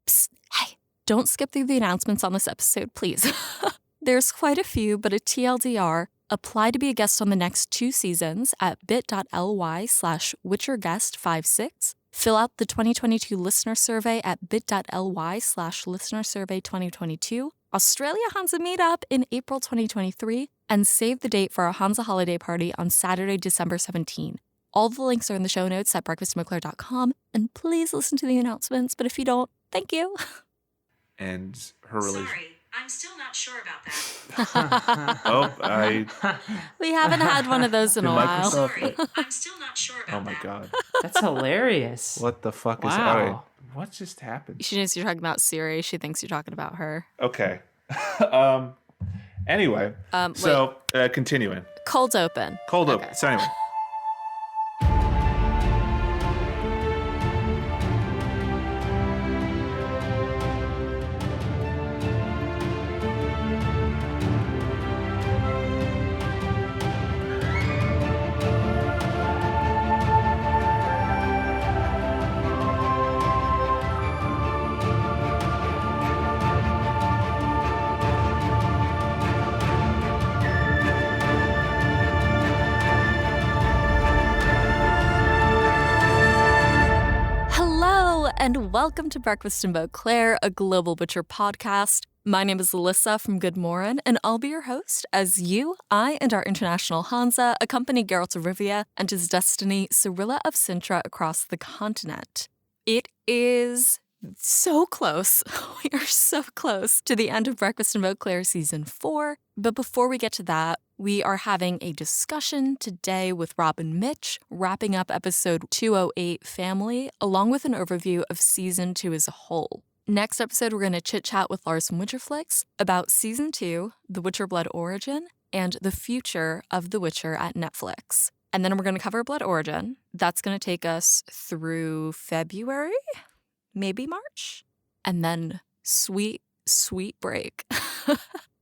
Psst, hey, don't skip through the announcements on this episode, please. There's quite a few, but a TLDR, apply to be a guest on the next 2 seasons at bit.ly/WitcherGuest56. Fill out the 2022 listener survey at bit.ly/listenersurvey2022. Australia Hanza Meetup in April 2023. And save the date for our Hanza holiday party on Saturday, December 17. All the links are in the show notes at breakfastandbowclair.com. And please listen to the announcements, but if you don't, thank you. And her relationship. Sorry, I'm still not sure about that. We haven't had one of those in a while. Sorry, I'm still not sure about that. Oh my god. That's hilarious. What the fuck is Wow. alright, what just happened? She knows you're talking about Ciri. She thinks you're talking about her. Okay. Anyway. Continuing. Cold open. Open. So anyway. And welcome to Breakfast in Beauclair, a global Witcher podcast. My name is Alyssa from GoodMorhen, and I'll be your host as you, I, and our international Hanza accompany Geralt of Rivia and his destiny, Cirilla of Cintra, across the continent. It is so close. We are so close to the end of Breakfast in Beauclair Season 4. But before we get to that, we are having a discussion today with Rob and Mitch, wrapping up episode 208, Family, along with an overview of Season 2 as a whole. Next episode, we're going to chit-chat with Lars from Witcherflix about Season 2, The Witcher Blood Origin, and the future of The Witcher at Netflix. And then we're going to cover Blood Origin. That's going to take us through February, maybe March, and then sweet break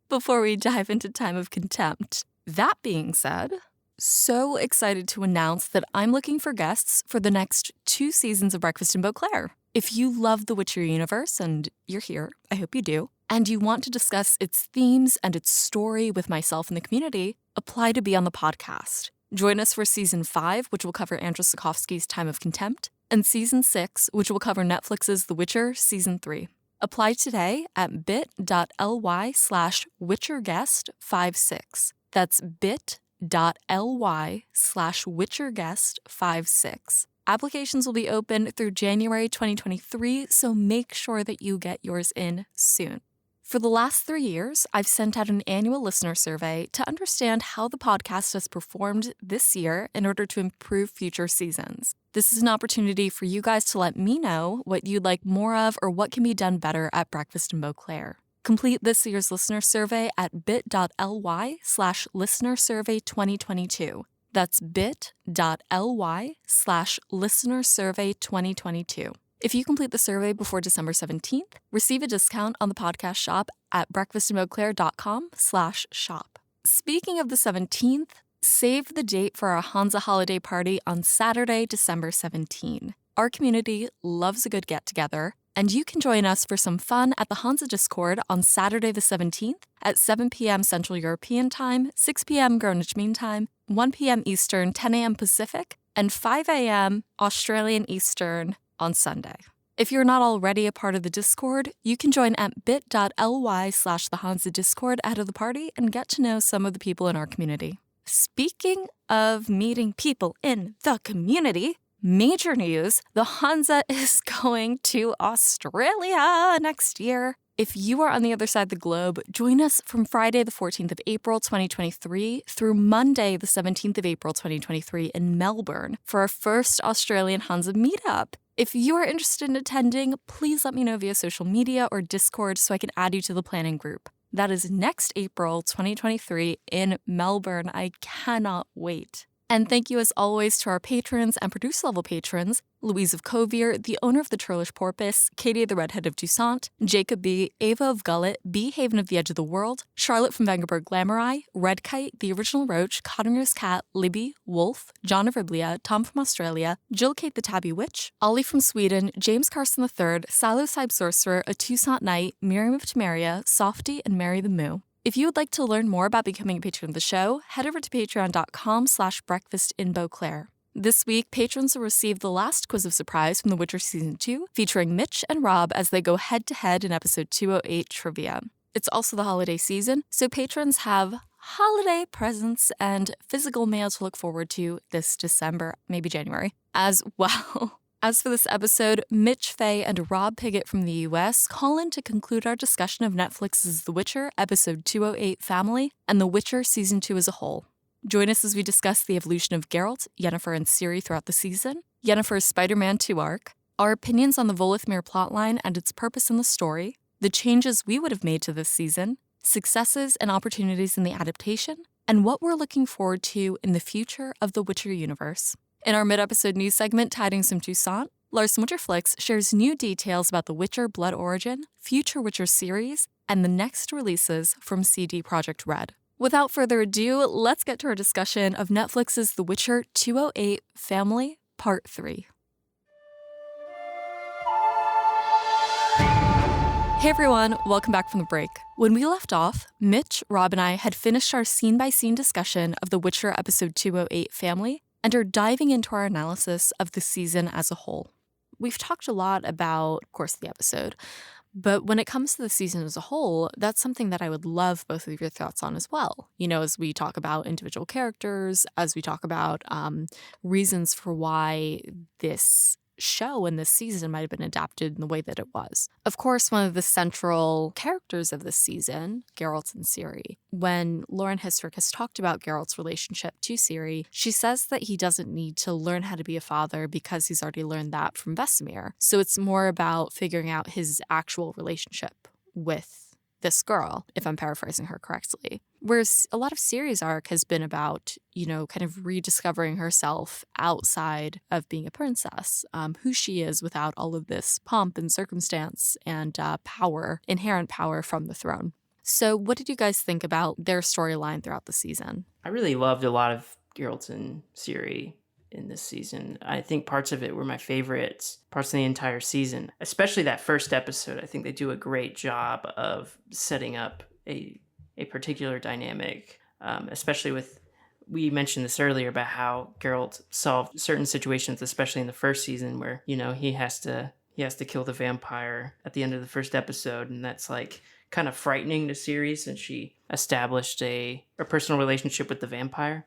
before we dive into Time of Contempt. That being said, so excited to announce that I'm looking for guests for the next 2 seasons of Breakfast in Beauclair. If you love the Witcher universe, and you're here, I hope you do, and you want to discuss its themes and its story with myself and the community, apply to be on the podcast. Join us for Season 5, which will cover Andrzej Sapkowski's Time of Contempt, and Season 6, which will cover Netflix's The Witcher Season 3. Apply today at bit.ly/WitcherGuest56. That's bit.ly/WitcherGuest56. Applications will be open through January 2023, so make sure that you get yours in soon. For the last 3 years, I've sent out an annual listener survey to understand how the podcast has performed this year in order to improve future seasons. This is an opportunity for you guys to let me know what you'd like more of or what can be done better at Breakfast in Beauclair. Complete this year's listener survey at bit.ly/listenersurvey2022. That's bit.ly/listenersurvey2022. If you complete the survey before December 17th, receive a discount on the podcast shop at breakfastandbeauclair.com/shop. Speaking of the 17th, save the date for our Hanza holiday party on Saturday, December 17. Our community loves a good get-together, and you can join us for some fun at the Hanza Discord on Saturday the 17th at 7 p.m. Central European Time, 6 p.m. Greenwich Mean Time, 1 p.m. Eastern, 10 a.m. Pacific, and 5 a.m. Australian Eastern on Sunday. If you're not already a part of the Discord, you can join at bit.ly/the Hanza Discord ahead of the party and get to know some of the people in our community. Speaking of meeting people in the community, major news, the Hanza is going to Australia next year. If you are on the other side of the globe, join us from Friday the 14th of April 2023 through Monday the 17th of April 2023 in Melbourne for our first Australian Hanza meetup. If you are interested in attending, please let me know via social media or Discord so I can add you to the planning group. That is next April 2023 in Melbourne. I cannot wait. And thank you as always to our patrons and producer-level patrons, Louise of Covier, the owner of the Churlish Porpoise, Katie the Redhead of Toussaint, Jacob B., Ava of Gullet, B. Haven of the Edge of the World, Charlotte from Vangerberg Glamorai, Red Kite, The Original Roach, Cottinger's Cat, Libby, Wolf, John of Riblia, Tom from Australia, Jill Kate the Tabby Witch, Ollie from Sweden, James Carson III, Silo Sybe Sorcerer, A Toussaint Knight, Miriam of Temeria, Softy, and Mary the Moo. If you would like to learn more about becoming a patron of the show, head over to patreon.com/breakfast in Beauclair. This week, patrons will receive the last quiz of surprise from The Witcher Season 2, featuring Mitch and Rob as they go head-to-head in episode 208 trivia. It's also the holiday season, so patrons have holiday presents and physical mail to look forward to this December, maybe January, as well. As for this episode, Mitch Fey and Rob Pigott from the US call in to conclude our discussion of Netflix's The Witcher, episode 208 Family, and The Witcher season 2 as a whole. Join us as we discuss the evolution of Geralt, Yennefer, and Ciri throughout the season, Yennefer's Spider-Man 2 arc, our opinions on the Voleth Meir plotline and its purpose in the story, the changes we would have made to this season, successes and opportunities in the adaptation, and what we're looking forward to in the future of the Witcher universe. In our mid-episode news segment, Tidings from Toussaint, Larson Winterflix shares new details about the Witcher Blood Origin, future Witcher series, and the next releases from CD Projekt Red. Without further ado, let's get to our discussion of Netflix's The Witcher 208 Family, Part 3. Hey everyone, welcome back from the break. When we left off, Mitch, Rob, and I had finished our scene-by-scene discussion of The Witcher episode 208 Family, and are diving into our analysis of the season as a whole. We've talked a lot about, of course, the episode, but when it comes to the season as a whole, that's something that I would love both of your thoughts on as well. You know, as we talk about individual characters, as we talk about reasons for why this show and this season might have been adapted in the way that it was. Of course, one of the central characters of this season, Geralt and Ciri. When Lauren Hissrich has talked about Geralt's relationship to Ciri, she says that he doesn't need to learn how to be a father because he's already learned that from Vesemir. So it's more about figuring out his actual relationship with this girl, if I'm paraphrasing her correctly. Whereas a lot of Ciri's arc has been about, you know, kind of rediscovering herself outside of being a princess, who she is without all of this pomp and circumstance and power, inherent power from the throne. So what did you guys think about their storyline throughout the season? I really loved a lot of Geralt and Ciri in this season. I think parts of it were my favorites, parts of the entire season, especially that first episode. I think they do a great job of setting up a particular dynamic, especially with, we mentioned this earlier about how Geralt solved certain situations, especially in the first season where, you know, he has to kill the vampire at the end of the first episode. And that's like kind of frightening to Ciri since she established a personal relationship with the vampire.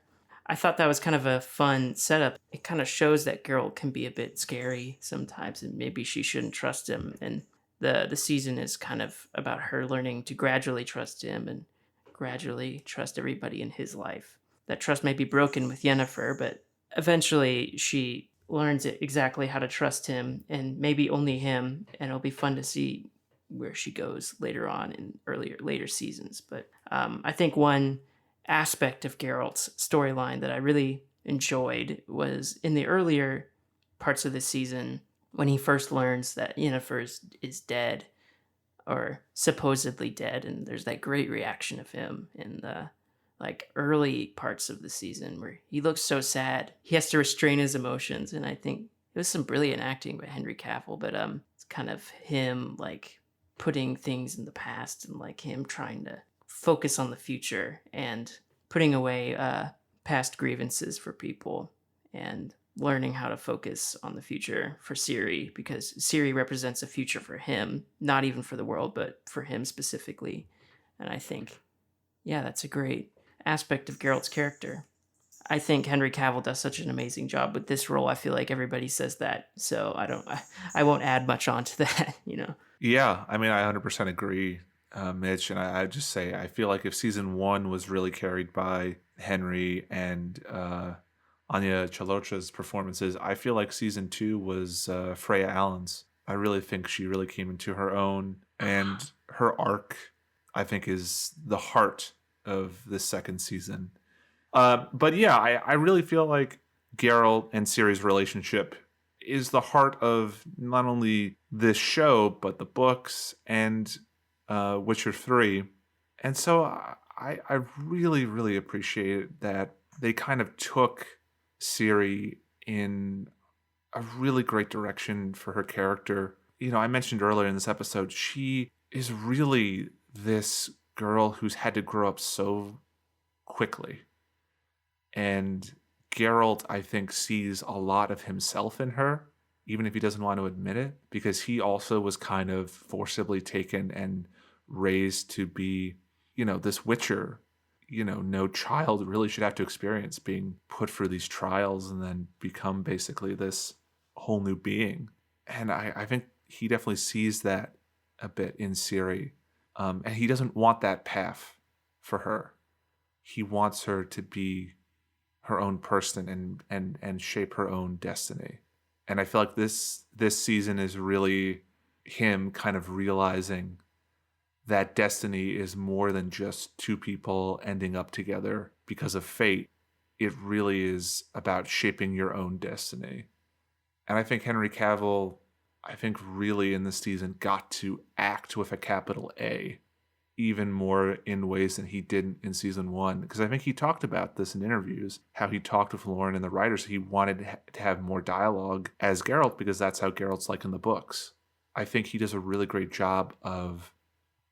I thought that was kind of a fun setup. It kind of shows that Geralt can be a bit scary sometimes and maybe she shouldn't trust him. And the season is kind of about her learning to gradually trust him and gradually trust everybody in his life. That trust may be broken with Yennefer, but eventually she learns exactly how to trust him and maybe only him. And it'll be fun to see where she goes later on in later seasons. But I think one aspect of Geralt's storyline that I really enjoyed was in the earlier parts of the season when he first learns that Yennefer is dead or supposedly dead, and there's that great reaction of him in the like early parts of the season where he looks so sad. He has to restrain his emotions, and I think it was some brilliant acting by Henry Cavill, but it's kind of him like putting things in the past and like him trying to focus on the future and putting away past grievances for people and learning how to focus on the future for Ciri, because Ciri represents a future for him, not even for the world, but for him specifically. And I think, yeah, that's a great aspect of Geralt's character. I think Henry Cavill does such an amazing job with this role. I feel like everybody says that, so I won't add much on to that, you know? Yeah, I mean, I 100% agree, Mitch, and I just say I feel like if season 1 was really carried by Henry and Anya Chalotra's performances, I feel like season 2 was Freya Allen's. I really think she really came into her own, and her arc, I think, is the heart of this second season. But yeah, I really feel like Geralt and Ciri's relationship is the heart of not only this show, but the books and Witcher 3. And so I really, really appreciate that they kind of took Ciri in a really great direction for her character. You know, I mentioned earlier in this episode, she is really this girl who's had to grow up so quickly. And Geralt, I think, sees a lot of himself in her, even if he doesn't want to admit it, because he also was kind of forcibly taken and raised to be, you know, this Witcher. You know, no child really should have to experience being put through these trials and then become basically this whole new being. And I think he definitely sees that a bit in Ciri. And he doesn't want that path for her. He wants her to be her own person and shape her own destiny. And I feel like this season is really him kind of realizing that destiny is more than just two people ending up together because of fate. It really is about shaping your own destiny. And I think Henry Cavill, really in this season got to act with a capital A even more in ways than he did in season 1. Because I think he talked about this in interviews, how he talked with Lauren and the writers. He wanted to have more dialogue as Geralt because that's how Geralt's like in the books. I think he does a really great job of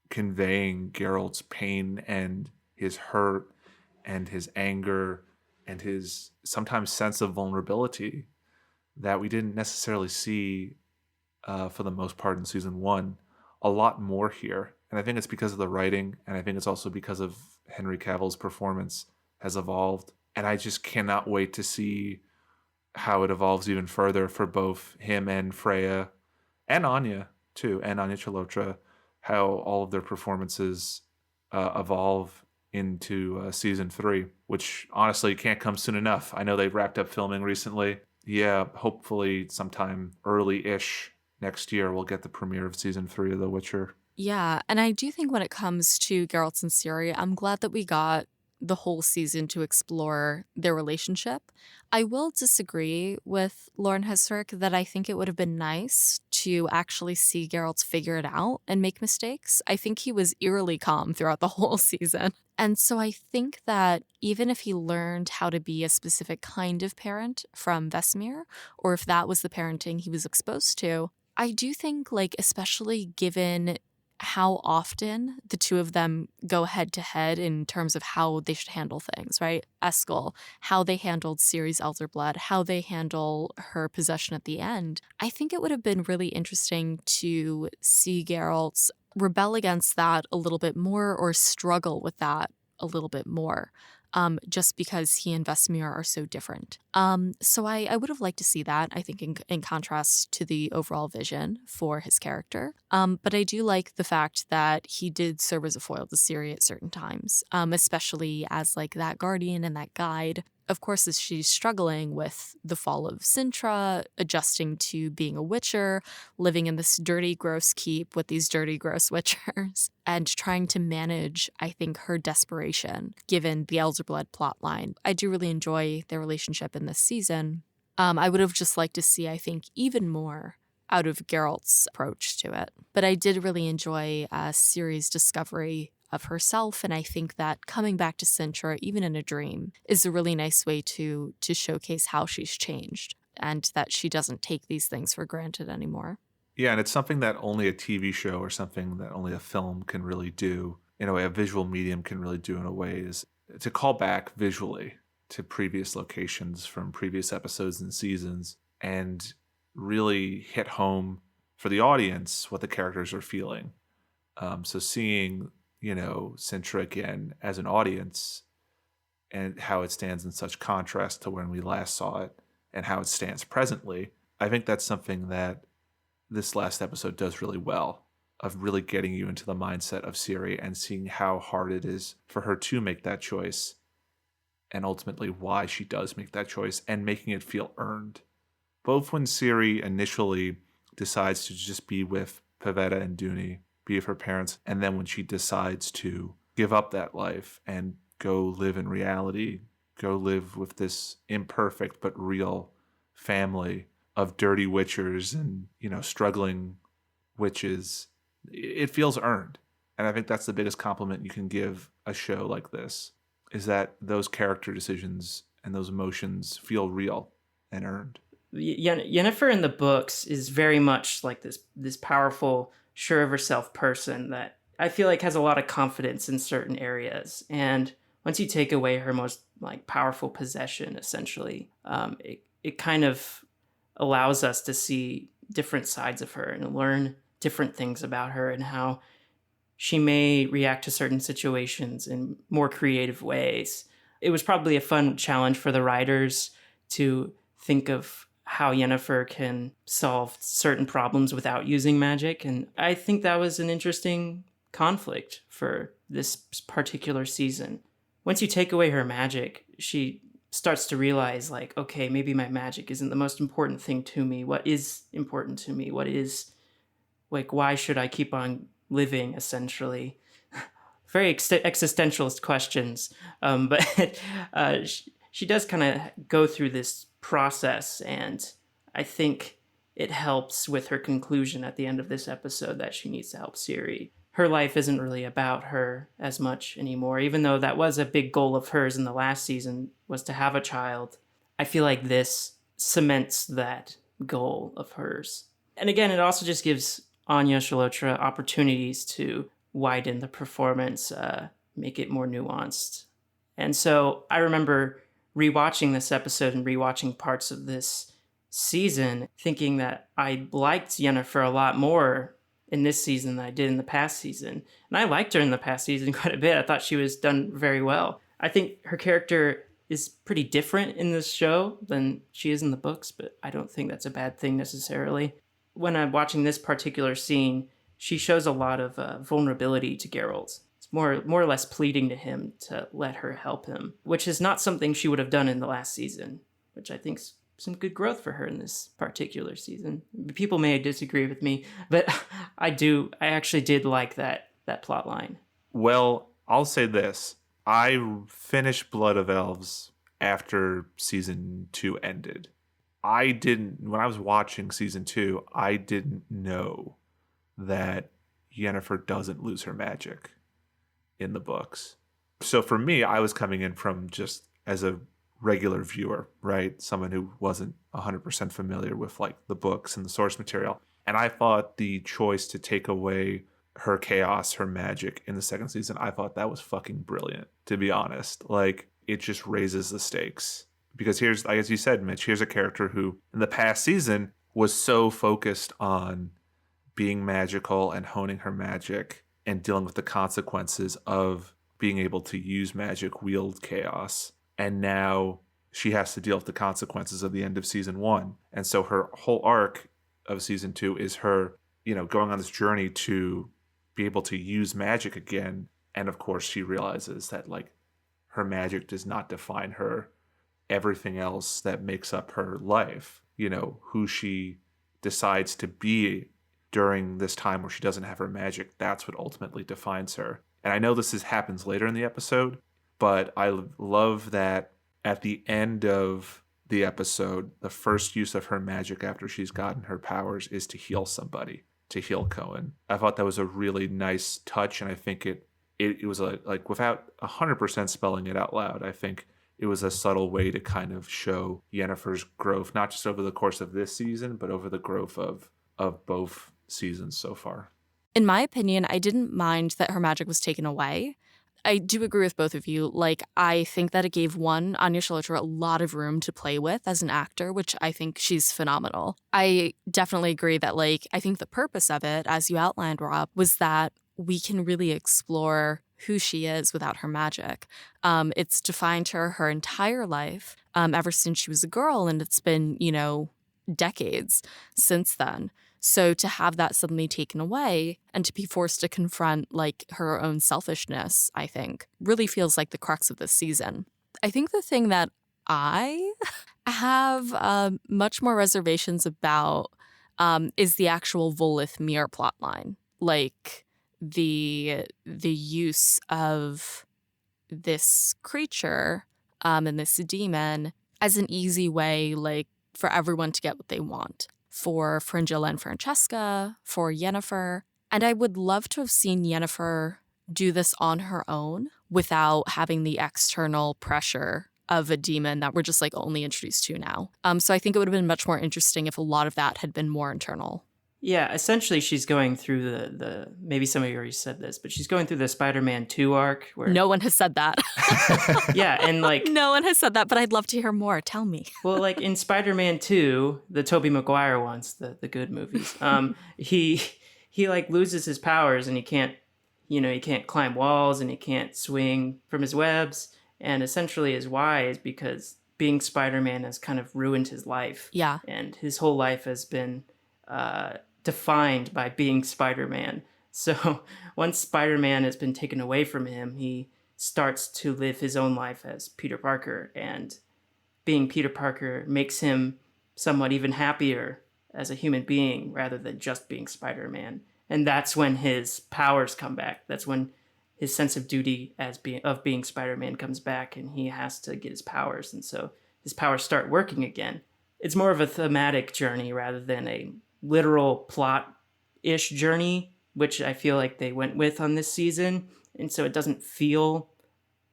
conveying Geralt's pain and his hurt and his anger and his sometimes sense of vulnerability that we didn't necessarily see for the most part in season 1. A lot more here. And I think it's because of the writing, and I think it's also because of Henry Cavill's performance has evolved. And I just cannot wait to see how it evolves even further for both him and Freya, and Anya too, and Anya Chalotra, how all of their performances evolve into season 3, which honestly can't come soon enough. I know they've wrapped up filming recently. Yeah, hopefully sometime early-ish next year we'll get the premiere of season 3 of The Witcher. Yeah, and I do think when it comes to Geralt and Ciri, I'm glad that we got the whole season to explore their relationship. I will disagree with Lauren Hessrick that I think it would have been nice to actually see Geralt figure it out and make mistakes. I think he was eerily calm throughout the whole season. And so I think that even if he learned how to be a specific kind of parent from Vesemir, or if that was the parenting he was exposed to, I do think, like, especially given how often the two of them go head to head in terms of how they should handle things, right? Eskel, how they handled Ciri's elder blood, how they handle her possession at the end. I think it would have been really interesting to see Geralt rebel against that a little bit more or struggle with that a little bit more. Just because he and Vesemir are so different. So I would have liked to see that, I think, in contrast to the overall vision for his character. But I do like the fact that he did serve as a foil to Ciri at certain times, especially as like that guardian and that guide. Of course, as she's struggling with the fall of Cintra, adjusting to being a witcher, living in this dirty, gross keep with these dirty, gross witchers, and trying to manage, I think, her desperation, given the Elderblood plotline. I do really enjoy their relationship in this season. I would have just liked to see, I think, even more out of Geralt's approach to it. But I did really enjoy Ciri's discovery of herself, and I think that coming back to Cintra, even in a dream, is a really nice way to showcase how she's changed and that she doesn't take these things for granted anymore. Yeah, and it's something that only a TV show or something that only a film can really do, in a way a visual medium can really do in a way, is to call back visually to previous locations from previous episodes and seasons and really hit home for the audience what the characters are feeling. So seeing, Cintra again as an audience and how it stands in such contrast to when we last saw it and how it stands presently, I think that's something that this last episode does really well, of really getting you into the mindset of Ciri and seeing how hard it is for her to make that choice and ultimately why she does make that choice and making it feel earned. Both when Ciri initially decides to just be with Pavetta and Dooney, be with her parents, and then when she decides to give up that life and go live in reality go live with this imperfect but real family of dirty witchers and, struggling witches, it feels earned. And I think that's the biggest compliment you can give a show like this, is that those character decisions and those emotions feel real and earned. Yennefer in the books is very much like this powerful, sure of herself person that I feel like has a lot of confidence in certain areas. And once you take away her most like powerful possession, essentially, it kind of allows us to see different sides of her and learn different things about her and how she may react to certain situations in more creative ways. It was probably a fun challenge for the writers to think of how Yennefer can solve certain problems without using magic. And I think that was an interesting conflict for this particular season. Once you take away her magic, she starts to realize, like, okay, maybe my magic isn't the most important thing to me. What is important to me? What is, like, why should I keep on living, essentially? Very existentialist questions. But she does kind of go through this process, and I think it helps with her conclusion at the end of this episode that she needs to help Ciri. Her life isn't really about her as much anymore, even though that was a big goal of hers in the last season, was to have a child. I feel like this cements that goal of hers. And again, it also just gives Anya Chalotra opportunities to widen the performance, make it more nuanced. And so I remember rewatching this episode and rewatching parts of this season, thinking that I liked Yennefer a lot more in this season than I did in the past season. And I liked her in the past season quite a bit. I thought she was done very well. I think her character is pretty different in this show than she is in the books, but I don't think that's a bad thing necessarily. When I'm watching this particular scene, she shows a lot of vulnerability to Geralt. It's more or less pleading to him to let her help him, which is not something she would have done in the last season, which I think's some good growth for her in this particular season. People may disagree with me, but I actually did like that plot line. Well, I'll say this. I finished Blood of Elves after season 2 ended. When I was watching season 2, I didn't know that Yennefer doesn't lose her magic in the books. So for me, I was coming in from just as a regular viewer, right? Someone who wasn't 100% familiar with like the books and the source material. And I thought the choice to take away her chaos, her magic in the second season, I thought that was fucking brilliant, to be honest. Like, it just raises the stakes. Because here's, as you said, Mitch, here's a character who in the past season was so focused on being magical and honing her magic and dealing with the consequences of being able to use magic, wield chaos. And now she has to deal with the consequences of the end of season 1. And so her whole arc of season 2 is her, going on this journey to be able to use magic again. And of course, she realizes that like her magic does not define her. Everything else that makes up her life, who she decides to be during this time where she doesn't have her magic, that's what ultimately defines her. And I know this happens later in the episode, but I love that at the end of the episode, the first use of her magic after she's gotten her powers is to heal somebody, to heal Cohen. I thought that was a really nice touch, and I think it was like without 100% spelling it out loud, I think it was a subtle way to kind of show Yennefer's growth, not just over the course of this season, but over the growth of both seasons so far. In my opinion, I didn't mind that her magic was taken away. I do agree with both of you. Like, I think that it gave Anya Chalotra a lot of room to play with as an actor, which I think she's phenomenal. I definitely agree that, like, I think the purpose of it, as you outlined, Rob, was that we can really explore who she is without her magic. It's defined her entire life, ever since she was a girl, and it's been, decades since then. So to have that suddenly taken away and to be forced to confront like her own selfishness, I think, really feels like the crux of this season. I think the thing that I have much more reservations about is the actual Voleth Meir plotline. Like the use of this creature and this demon as an easy way, like, for everyone to get what they want. For Fringilla and Francesca, for Yennefer. And I would love to have seen Yennefer do this on her own without having the external pressure of a demon that we're just like only introduced to now. So I think it would have been much more interesting if a lot of that had been more internal. Yeah, essentially she's going through the maybe some of you already said this, but she's going through the Spider-Man 2 arc where No one has said that. yeah, and like No one has said that, but I'd love to hear more. Tell me. well, like in Spider-Man 2, the Tobey Maguire ones, the good movies, he like loses his powers and he can't climb walls and he can't swing from his webs. And essentially his why is because being Spider-Man has kind of ruined his life. Yeah. And his whole life has been defined by being Spider-Man. So once Spider-Man has been taken away from him, he starts to live his own life as Peter Parker. And being Peter Parker makes him somewhat even happier as a human being rather than just being Spider-Man. And that's when his powers come back. That's when his sense of duty of being Spider-Man comes back, and he has to get his powers. And so his powers start working again. It's more of a thematic journey rather than a literal plot-ish journey, which I feel like they went with on this season. And so it doesn't feel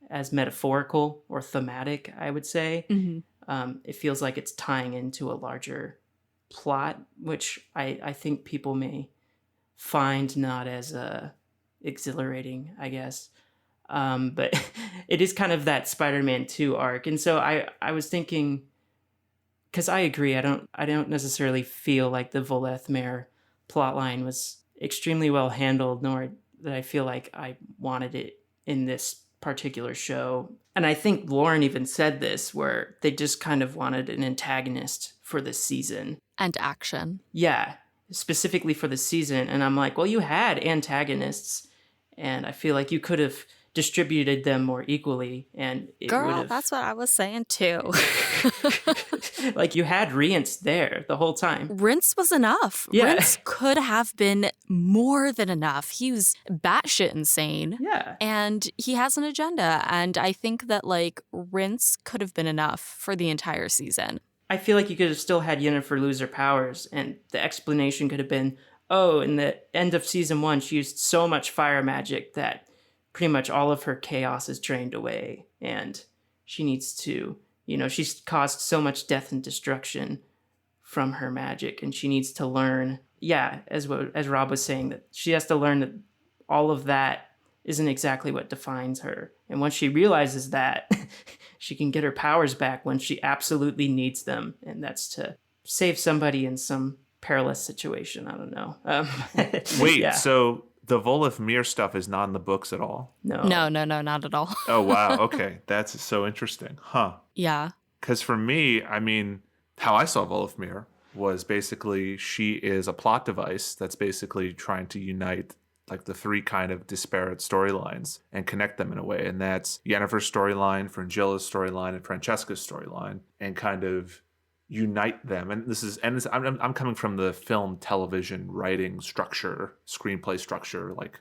as metaphorical or thematic, I would say. Mm-hmm. It feels like it's tying into a larger plot, which I think people may find not as exhilarating, I guess. But it is kind of that Spider-Man 2 arc. And so I was thinking, because I agree, I don't necessarily feel like the Voleth Meir plotline was extremely well handled, nor that I feel like I wanted it in this particular show. And I think Lauren even said this, where they just kind of wanted an antagonist for this season. And action. Yeah, specifically for the season. And I'm like, well, you had antagonists, and I feel like you could have distributed them more equally, and it Girl, would've... that's what I was saying too. Like, you had Rience there the whole time. Rince was enough. Yeah. Rince could have been more than enough. He was batshit insane. Yeah. And he has an agenda. And I think that, like, Rince could have been enough for the entire season. I feel like you could have still had Yennefer lose her powers, and the explanation could have been, oh, in the end of season 1, she used so much fire magic that pretty much all of her chaos is drained away, and she needs to, she's caused so much death and destruction from her magic, and she needs to learn, as Rob was saying, that she has to learn that all of that isn't exactly what defines her. And once she realizes that, she can get her powers back when she absolutely needs them, and that's to save somebody in some perilous situation. I don't know. Wait, yeah. So the Voleth Meir stuff is not in the books at all? No, not at all. Oh, wow. Okay. That's so interesting. Huh. Yeah. Because for me, I mean, how I saw Voleth Meir was basically she is a plot device that's basically trying to unite like the three kind of disparate storylines and connect them in a way. And that's Yennefer's storyline, Fringilla's storyline, and Francesca's storyline, and kind of unite them. And I'm coming from the film, television, writing structure, screenplay structure, like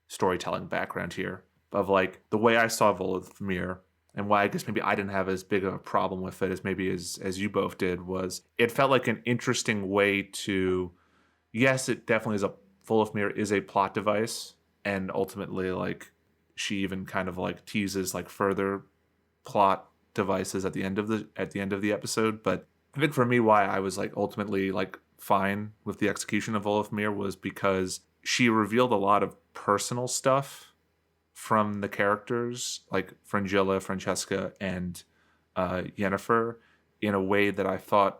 storytelling background here, of like the way I saw Voleth Meir, and why I guess maybe I didn't have as big of a problem with it as maybe as you both did, was it felt like an interesting way to, yes, it definitely is Voleth Meir is a plot device, and ultimately like she even kind of like teases like further plot devices at the end of the episode. But I think for me, why I was like ultimately like fine with the execution of Voleth Meir was because she revealed a lot of personal stuff from the characters like Fringilla, Francesca, and Yennefer in a way that I thought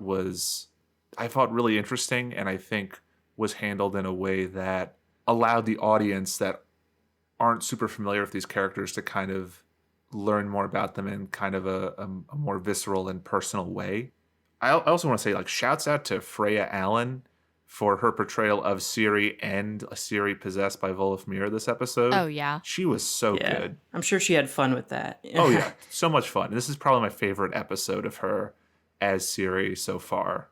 really interesting, and I think was handled in a way that allowed the audience that aren't super familiar with these characters to kind of learn more about them in kind of a more visceral and personal way. I also want to say, like, shouts out to Freya Allen for her portrayal of Ciri and a Ciri possessed by Voleth Meir this episode. Oh, yeah. She was so good. I'm sure she had fun with that. Oh, yeah. So much fun. And this is probably my favorite episode of her as Ciri so far.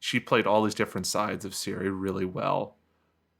She played all these different sides of Ciri really well.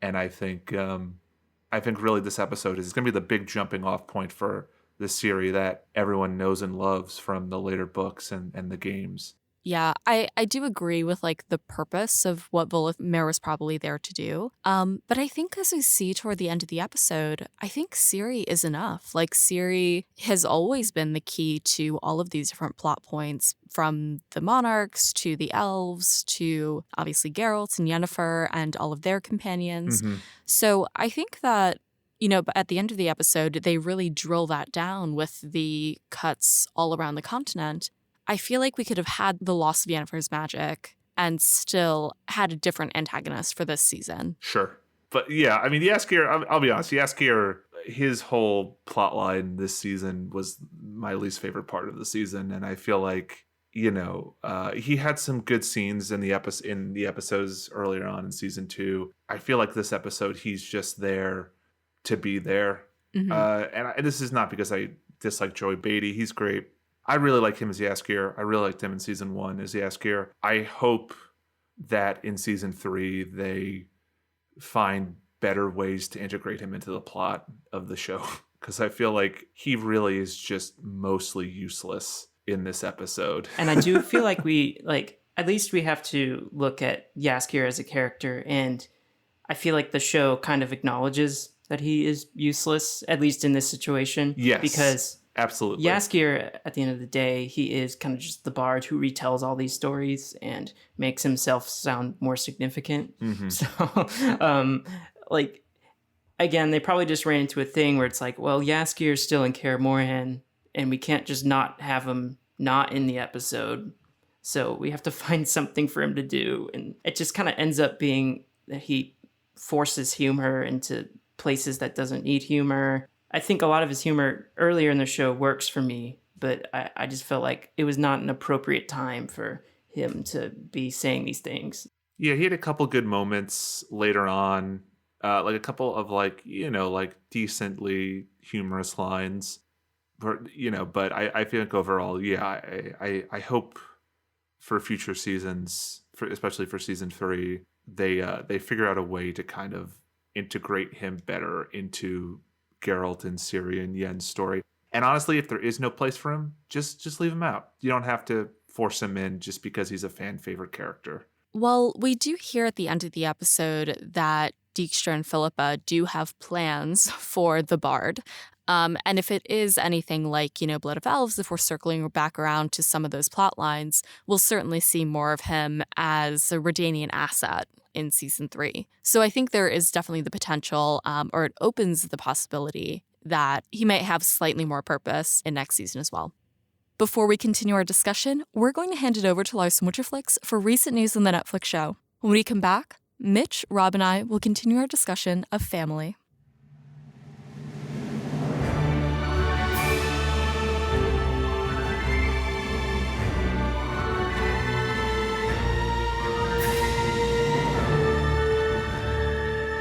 And I think really this episode is going to be the big jumping off point for the Ciri that everyone knows and loves from the later books and the games. Yeah, I do agree with like the purpose of what Voleth Meir was probably there to do. But I think as we see toward the end of the episode, I think Ciri is enough. Like Ciri has always been the key to all of these different plot points, from the monarchs to the elves to obviously Geralt and Yennefer and all of their companions. Mm-hmm. So I think that, you know, at the end of the episode, they really drill that down with the cuts all around the continent. I feel like we could have had the loss of Yennefer's magic and still had a different antagonist for this season. Sure. But yeah, I mean, Jaskier, I'll be honest, Jaskier, his whole plot line this season was my least favorite part of the season. And I feel like, you know, he had some good scenes in the episodes earlier on in season 2. I feel like this episode, he's just there to be there. Mm-hmm. And this is not because I dislike Joey Beatty. He's great. I really like him as Jaskier. I really liked him in season 1 as Jaskier. I hope that in season 3 they find better ways to integrate him into the plot of the show, because I feel like he really is just mostly useless in this episode. And I do feel like at least we have to look at Jaskier as a character, and I feel like the show kind of acknowledges that he is useless, at least in this situation. Yes. Because absolutely. Jaskier, at the end of the day, he is kind of just the bard who retells all these stories and makes himself sound more significant. Mm-hmm. So, again, they probably just ran into a thing where it's like, well, Jaskier's still in Kaer Morhen, and we can't just not have him not in the episode. So we have to find something for him to do. And it just kind of ends up being that he forces humor into places that doesn't need humor. I think a lot of his humor earlier in the show works for me, but I just felt like it was not an appropriate time for him to be saying these things. Yeah, he had a couple good moments later on, like a couple of decently humorous lines. But I feel like overall, yeah, I hope for future seasons, especially for season 3, they figure out a way to kind of integrate him better into Geralt and Ciri and Yen's story. And honestly, if there is no place for him, just leave him out. You don't have to force him in just because he's a fan favorite character. Well, we do hear at the end of the episode that Dijkstra and Philippa do have plans for the Bard. And if it is anything like, Blood of Elves, if we're circling back around to some of those plot lines, we'll certainly see more of him as a Redanian asset in season 3. So I think there is definitely the potential, or it opens the possibility that he might have slightly more purpose in next season as well. Before we continue our discussion, we're going to hand it over to Lars Mutterflix for recent news on the Netflix show. When we come back, Mitch, Rob, and I will continue our discussion of family.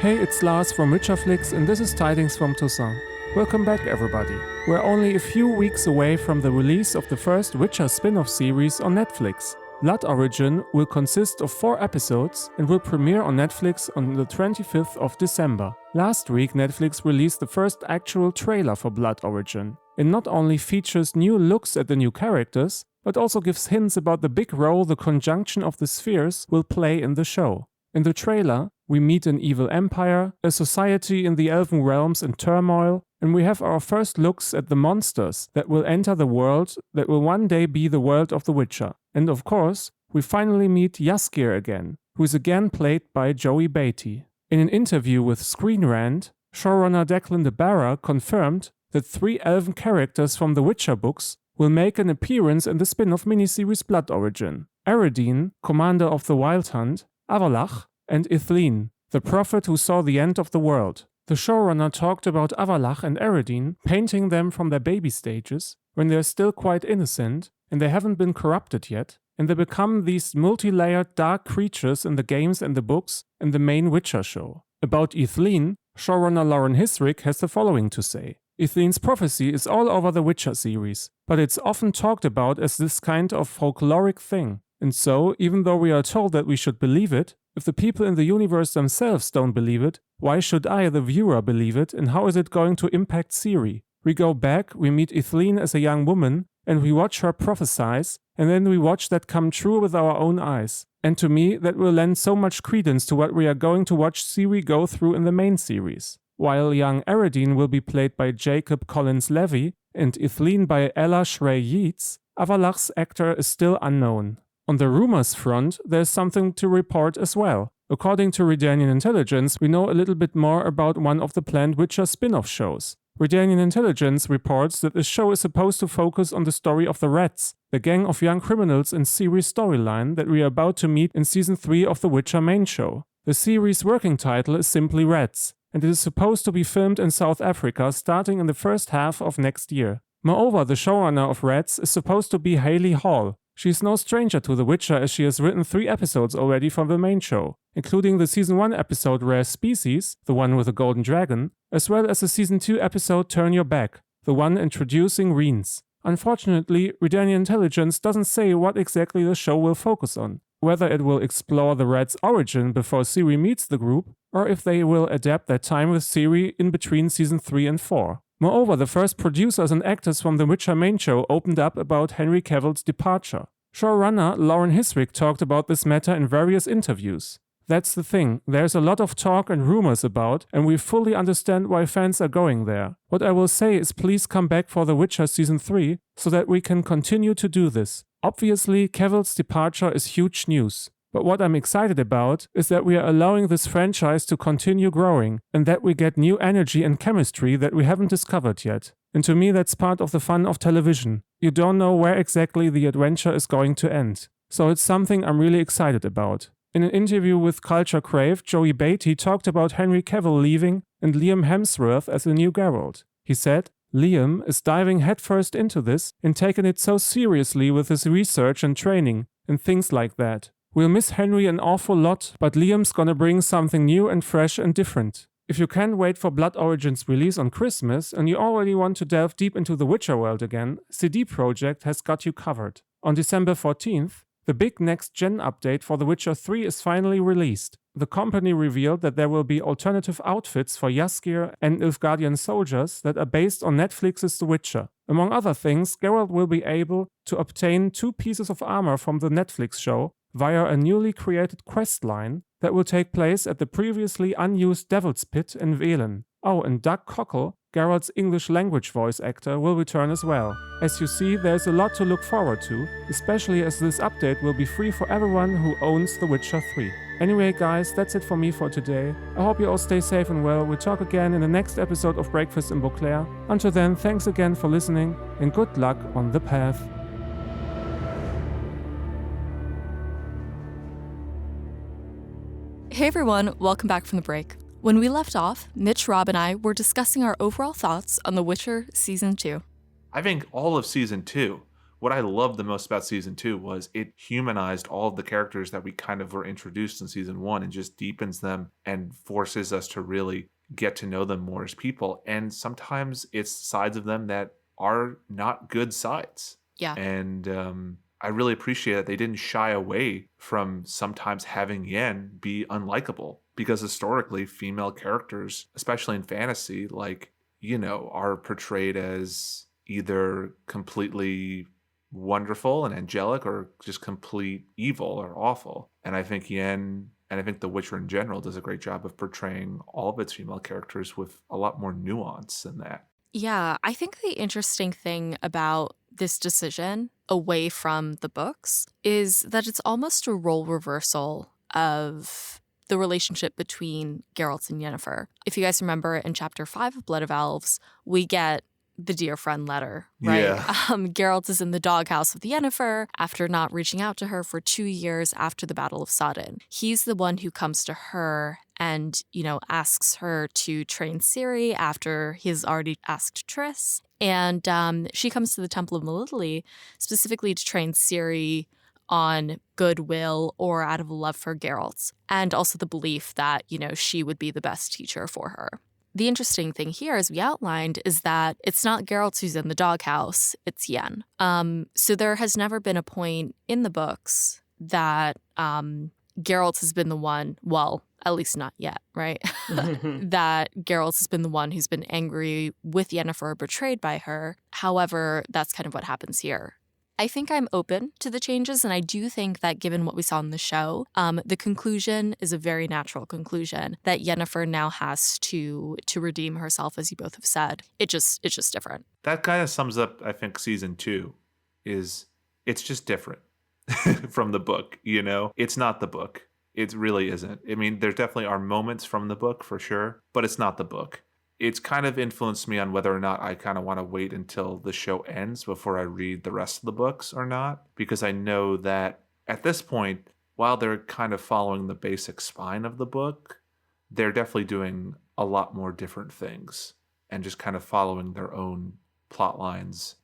Hey, it's Lars from Mutterflix, and this is Tidings from Toussaint. Welcome back, everybody. We're only a few weeks away from the release of the first Witcher spin-off series on Netflix. Blood Origin will consist of 4 episodes and will premiere on Netflix on the 25th of December. Last week, Netflix released the first actual trailer for Blood Origin. It not only features new looks at the new characters, but also gives hints about the big role the conjunction of the spheres will play in the show. In the trailer, we meet an evil empire, a society in the elven realms in turmoil, and we have our first looks at the monsters that will enter the world that will one day be the world of The Witcher. And of course, we finally meet Jaskier again, who is again played by Joey Beatty. In an interview with Screen Rant, showrunner Declan de Barra confirmed that 3 elven characters from the Witcher books will make an appearance in the spin-off miniseries Blood Origin. Aradine, commander of the Wild Hunt, Avalach, and Ithleen, the prophet who saw the end of the world. The showrunner talked about Avalach and Aradine, painting them from their baby stages, when they're still quite innocent, and they haven't been corrupted yet, and they become these multi-layered dark creatures in the games and the books and the main Witcher show. About Ithleen, showrunner Lauren Hisrick has the following to say. Ithleen's prophecy is all over the Witcher series, but it's often talked about as this kind of folkloric thing. And so, even though we are told that we should believe it, if the people in the universe themselves don't believe it, why should I, the viewer, believe it, and how is it going to impact Ciri? We go back, we meet Eithleen as a young woman, and we watch her prophesize, and then we watch that come true with our own eyes. And to me, that will lend so much credence to what we are going to watch Ciri go through in the main series. While young Eredine will be played by Jacob Collins-Levy and Eithleen by Ella Shrey-Yeats, Avalach's actor is still unknown. On the rumors front, there's something to report as well. According to Redanian intelligence, we know a little bit more about one of the planned Witcher spin-off shows. Redanian intelligence reports that the show is supposed to focus on the story of the Rats, the gang of young criminals in Ciri's storyline that we are about to meet in Season 3 of the Witcher main show. The series' working title is simply Rats, and it is supposed to be filmed in South Africa starting in the first half of next year. Moreover, the showrunner of Rats is supposed to be Hayley Hall. She is no stranger to The Witcher as she has written 3 episodes already for the main show, including the Season 1 episode Rare Species, the one with the golden dragon, as well as the Season 2 episode Turn Your Back, the one introducing Reens. Unfortunately, Redanian intelligence doesn't say what exactly the show will focus on, whether it will explore the Rats' origin before Ciri meets the group, or if they will adapt their time with Ciri in between Season 3 and 4. Moreover, the first producers and actors from the Witcher main show opened up about Henry Cavill's departure. Showrunner Lauren Hiswick talked about this matter in various interviews. That's the thing, there's a lot of talk and rumors about, and we fully understand why fans are going there. What I will say is please come back for The Witcher Season 3, so that we can continue to do this. Obviously, Cavill's departure is huge news. But what I'm excited about is that we are allowing this franchise to continue growing, and that we get new energy and chemistry that we haven't discovered yet. And to me that's part of the fun of television. You don't know where exactly the adventure is going to end. So it's something I'm really excited about. In an interview with Culture Crave, Joey Beatty talked about Henry Cavill leaving and Liam Hemsworth as the new Geralt. He said, Liam is diving headfirst into this and taking it so seriously with his research and training and things like that. We'll miss Henry an awful lot, but Liam's gonna bring something new and fresh and different. If you can't wait for Blood Origin's release on Christmas and you already want to delve deep into the Witcher world again, CD Projekt has got you covered. On December 14th, the big next-gen update for The Witcher 3 is finally released. The company revealed that there will be alternative outfits for Jaskier and Nilfgaardian soldiers that are based on Netflix's The Witcher. Among other things, Geralt will be able to obtain 2 pieces of armor from the Netflix show via a newly created quest line that will take place at the previously unused Devil's Pit in Velen. Oh, and Doug Cockle, Geralt's English language voice actor, will return as well. As you see, there's a lot to look forward to, especially as this update will be free for everyone who owns The Witcher 3. Anyway guys, that's it for me for today. I hope you all stay safe and well. We'll talk again in the next episode of Breakfast in Beauclair. Until then, thanks again for listening and good luck on the path. Hey everyone, welcome back from the break. When we left off, Mitch, Rob, and I were discussing our overall thoughts on The Witcher Season 2. I think all of Season 2, what I loved the most about Season 2 was it humanized all of the characters that we kind of were introduced in Season 1 and just deepens them and forces us to really get to know them more as people. And sometimes it's sides of them that are not good sides. Yeah. And I really appreciate that they didn't shy away from sometimes having Yen be unlikable, because historically female characters, especially in fantasy, are portrayed as either completely wonderful and angelic or just complete evil or awful. And I think Yen, and I think The Witcher in general, does a great job of portraying all of its female characters with a lot more nuance than that. Yeah, I think the interesting thing about this decision away from the books is that it's almost a role reversal of the relationship between Geralt and Yennefer. If you guys remember, in Chapter 5 of Blood of Elves, we get the dear friend letter, right? Yeah. Geralt is in the doghouse with Yennefer after not reaching out to her for 2 years after the Battle of Sodden. He's the one who comes to her and, asks her to train Ciri after he's already asked Triss. And she comes to the Temple of Melitele specifically to train Ciri on goodwill or out of love for Geralt, and also the belief that, she would be the best teacher for her. The interesting thing here, as we outlined, is that it's not Geralt who's in the doghouse, it's Yen. So there has never been a point in the books that Geralt has been the one, at least not yet, right? That Geralt has been the one who's been angry with Yennefer, betrayed by her. However, that's kind of what happens here. I think I'm open to the changes, and I do think that given what we saw in the show, the conclusion is a very natural conclusion that Yennefer now has to redeem herself, as you both have said. It's just different. That kind of sums up, I think, season 2 is it's just different from the book, you know? It's not the book. It really isn't. I mean, there definitely are moments from the book for sure, but it's not the book. It's kind of influenced me on whether or not I kind of want to wait until the show ends before I read the rest of the books or not, because I know that at this point, while they're kind of following the basic spine of the book, they're definitely doing a lot more different things and just kind of following their own plot lines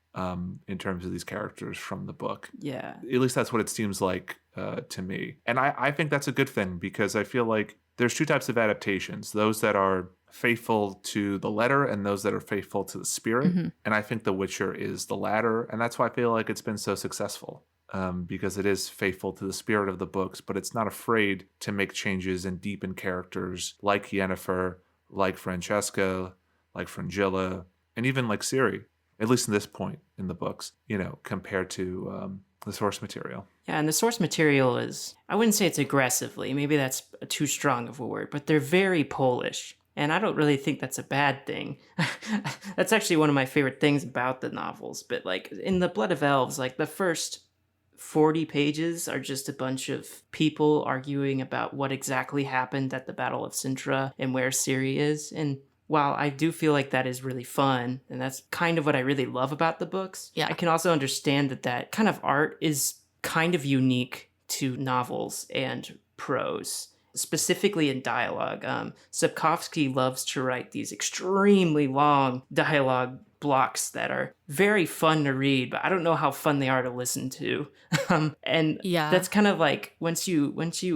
in terms of these characters from the book. Yeah. At least that's what it seems like to me. And I think that's a good thing, because I feel like there's two types of adaptations, those that are faithful to the letter and those that are faithful to the spirit. And I think The Witcher is the latter. And that's why I feel like it's been so successful, because it is faithful to the spirit of the books, but it's not afraid to make changes and deepen characters like Yennefer, like Francesca, like Fringilla, and even like Ciri, at least in this point in the books, you know, compared to the source material. Yeah, and the source material is, I wouldn't say it's aggressively, maybe that's too strong of a word, but they're very Polish. And I don't really think that's a bad thing. That's actually one of my favorite things about the novels. But like in The Blood of Elves, like the first 40 pages are just a bunch of people arguing about what exactly happened at the Battle of Cintra and where Ciri is. And while I do feel like that is really fun, and that's kind of what I really love about the books, Yeah. I can also understand that that kind of art is kind of unique to novels and prose, specifically in dialogue. Sapkowski loves to write these extremely long dialogue blocks that are very fun to read, but I don't know how fun they are to listen to. And Yeah. that's kind of like once you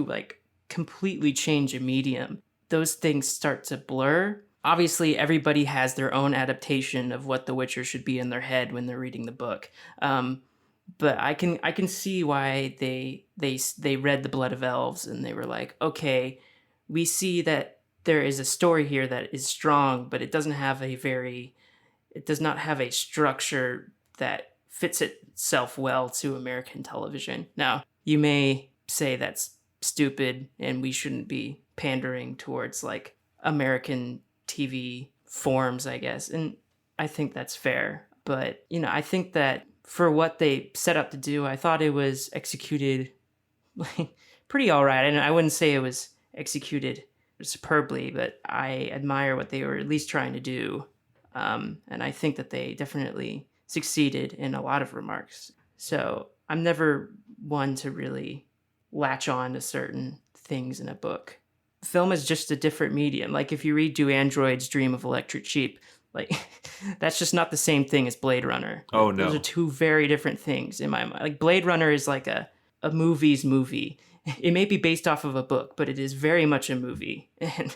like completely change a medium, those things start to blur. Obviously, everybody has their own adaptation of what The Witcher should be in their head when they're reading the book. But I can see why they read The Blood of Elves and they were like, okay, we see that there is a story here that is strong, but it does not have a structure that fits itself well to American television. Now, you may say that's stupid and we shouldn't be pandering towards like American TV forms, I guess. And I think that's fair. But, you know, I think that for what they set up to do, I thought it was executed like pretty all right. And I wouldn't say it was executed superbly, but I admire what they were at least trying to do. And I think that they definitely succeeded in a lot of remarks. So I'm never one to really latch on to certain things in a book. Film is just a different medium. Like if you read Do Androids Dream of Electric Sheep, like that's just not the same thing as Blade Runner. Oh, no. Those are two very different things in my mind. Like Blade Runner is like a movie's movie. It may be based off of a book, but it is very much a movie. And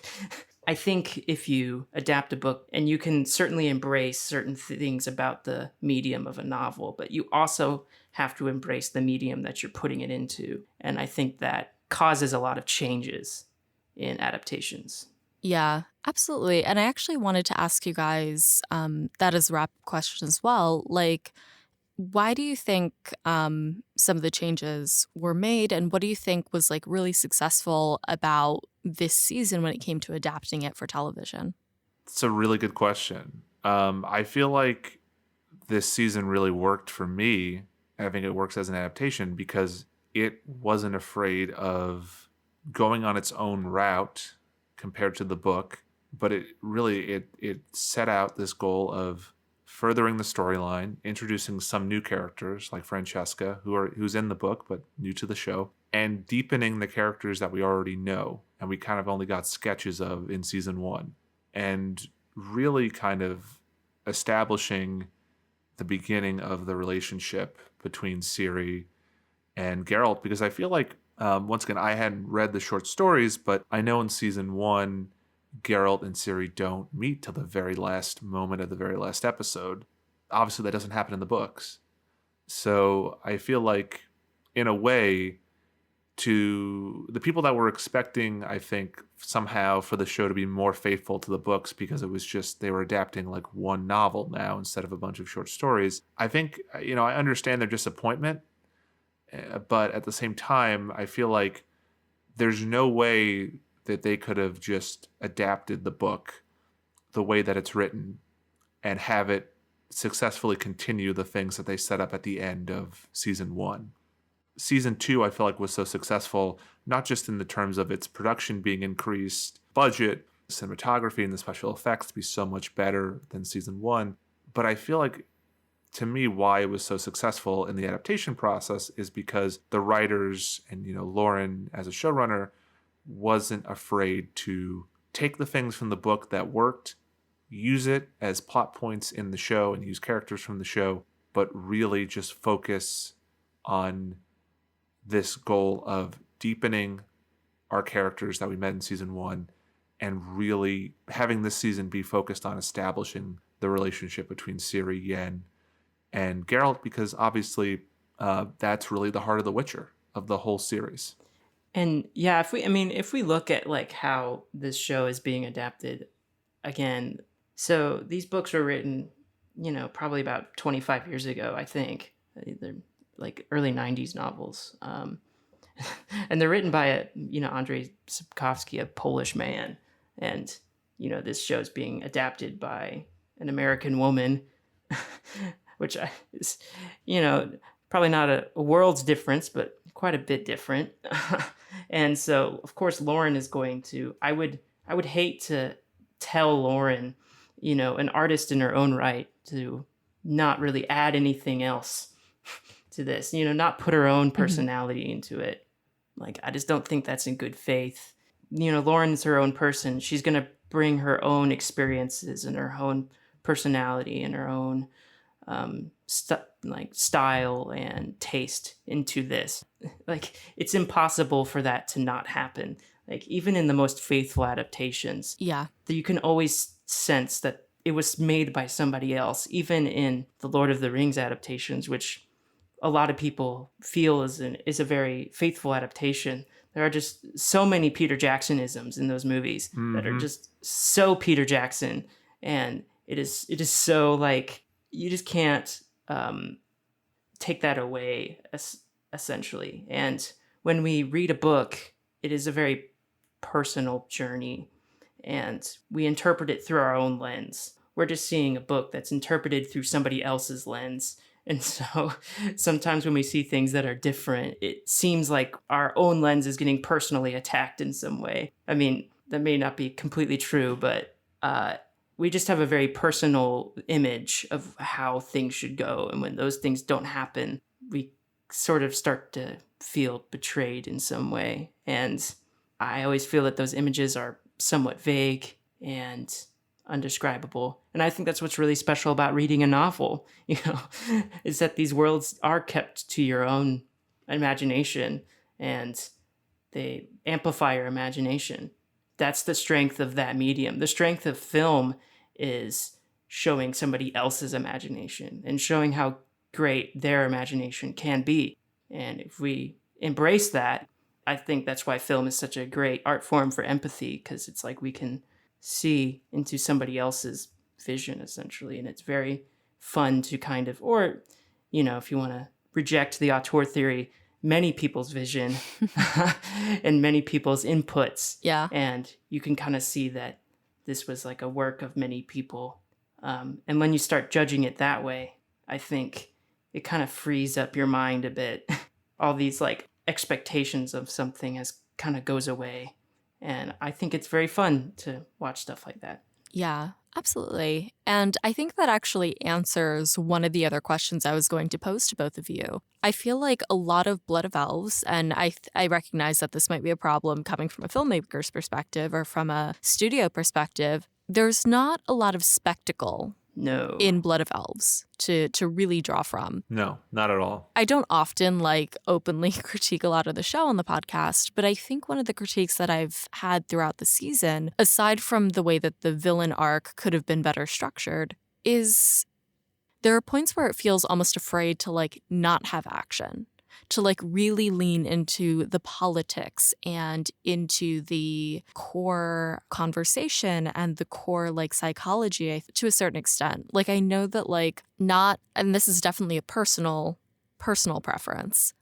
I think if you adapt a book, and you can certainly embrace certain things about the medium of a novel, but you also have to embrace the medium that you're putting it into. And I think that causes a lot of changes in adaptations. Yeah, absolutely. And I actually wanted to ask you guys that as a wrap question as well. Like, why do you think some of the changes were made, and what do you think was like really successful about this season when it came to adapting it for television? It's a really good question. I feel like this season really worked for me. I think it works as an adaptation because it wasn't afraid of going on its own route compared to the book, but it really it set out this goal of furthering the storyline, introducing some new characters like Francesca, who's in the book but new to the show, and deepening the characters that we already know and we kind of only got sketches of in season 1, and really kind of establishing the beginning of the relationship between Ciri and Geralt, because I feel like once again, I hadn't read the short stories, but I know in season 1, Geralt and Ciri don't meet till the very last moment of the very last episode. Obviously, that doesn't happen in the books. So I feel like, in a way, to the people that were expecting, I think, somehow for the show to be more faithful to the books because it was just they were adapting like one novel now instead of a bunch of short stories. I think, I understand their disappointment, but at the same time, I feel like there's no way that they could have just adapted the book the way that it's written and have it successfully continue the things that they set up at the end of season 1. Season 2, I feel like, was so successful, not just in the terms of its production being increased, budget, cinematography, and the special effects to be so much better than season 1, but I feel like, to me, why it was so successful in the adaptation process is because the writers and, Lauren as a showrunner wasn't afraid to take the things from the book that worked, use it as plot points in the show and use characters from the show, but really just focus on this goal of deepening our characters that we met in season 1 and really having this season be focused on establishing the relationship between Ciri, Yen, and Geralt, because obviously that's really the heart of The Witcher, of the whole series. And yeah, if we look at like how this show is being adapted again, so these books were written, probably about 25 years ago, I think. They're like early 90s novels. And they're written by Andrzej Sapkowski, a Polish man. And, this show's being adapted by an American woman, which is, probably not a world's difference, but quite a bit different. And so, of course, Lauren is going to, I would hate to tell Lauren, an artist in her own right, to not really add anything else to this, not put her own personality into it. Like, I just don't think that's in good faith. Lauren's her own person. She's going to bring her own experiences and her own personality and her own style and taste into this. Like, it's impossible for that to not happen. Like, even in the most faithful adaptations, you can always sense that it was made by somebody else. Even in the Lord of the Rings adaptations, which a lot of people feel is a very faithful adaptation, there are just so many Peter Jacksonisms in those movies that are just so Peter Jackson, and it is so like you just can't take that away essentially. And when we read a book, it is a very personal journey, and we interpret it through our own lens. We're just seeing a book that's interpreted through somebody else's lens. And so sometimes when we see things that are different, it seems like our own lens is getting personally attacked in some way. I mean, that may not be completely true, but we just have a very personal image of how things should go. And when those things don't happen, we sort of start to feel betrayed in some way. And I always feel that those images are somewhat vague and undescribable. And I think that's what's really special about reading a novel, is that these worlds are kept to your own imagination and they amplify your imagination. That's the strength of that medium. The strength of film is showing somebody else's imagination and showing how great their imagination can be. And if we embrace that, I think that's why film is such a great art form for empathy, because it's like we can see into somebody else's vision, essentially. And it's very fun to kind of, or, if you want to reject the auteur theory, many people's vision and many people's inputs. Yeah. And you can kind of see that this was like a work of many people. And when you start judging it that way, I think it kind of frees up your mind a bit. All these like expectations of something kind of goes away. And I think it's very fun to watch stuff like that. Yeah, absolutely. And I think that actually answers one of the other questions I was going to pose to both of you. I feel like a lot of Blood of Elves, and I recognize that this might be a problem coming from a filmmaker's perspective or from a studio perspective, there's not a lot of spectacle in Blood of Elves to really draw from. No, not at all. I don't often openly critique a lot of the show on the podcast, but I think one of the critiques that I've had throughout the season, aside from the way that the villain arc could have been better structured, is there are points where it feels almost afraid to not have action. to like really lean into the politics and into the core conversation and the core like psychology to a certain extent. Like I know that like not, and this is definitely a personal preference.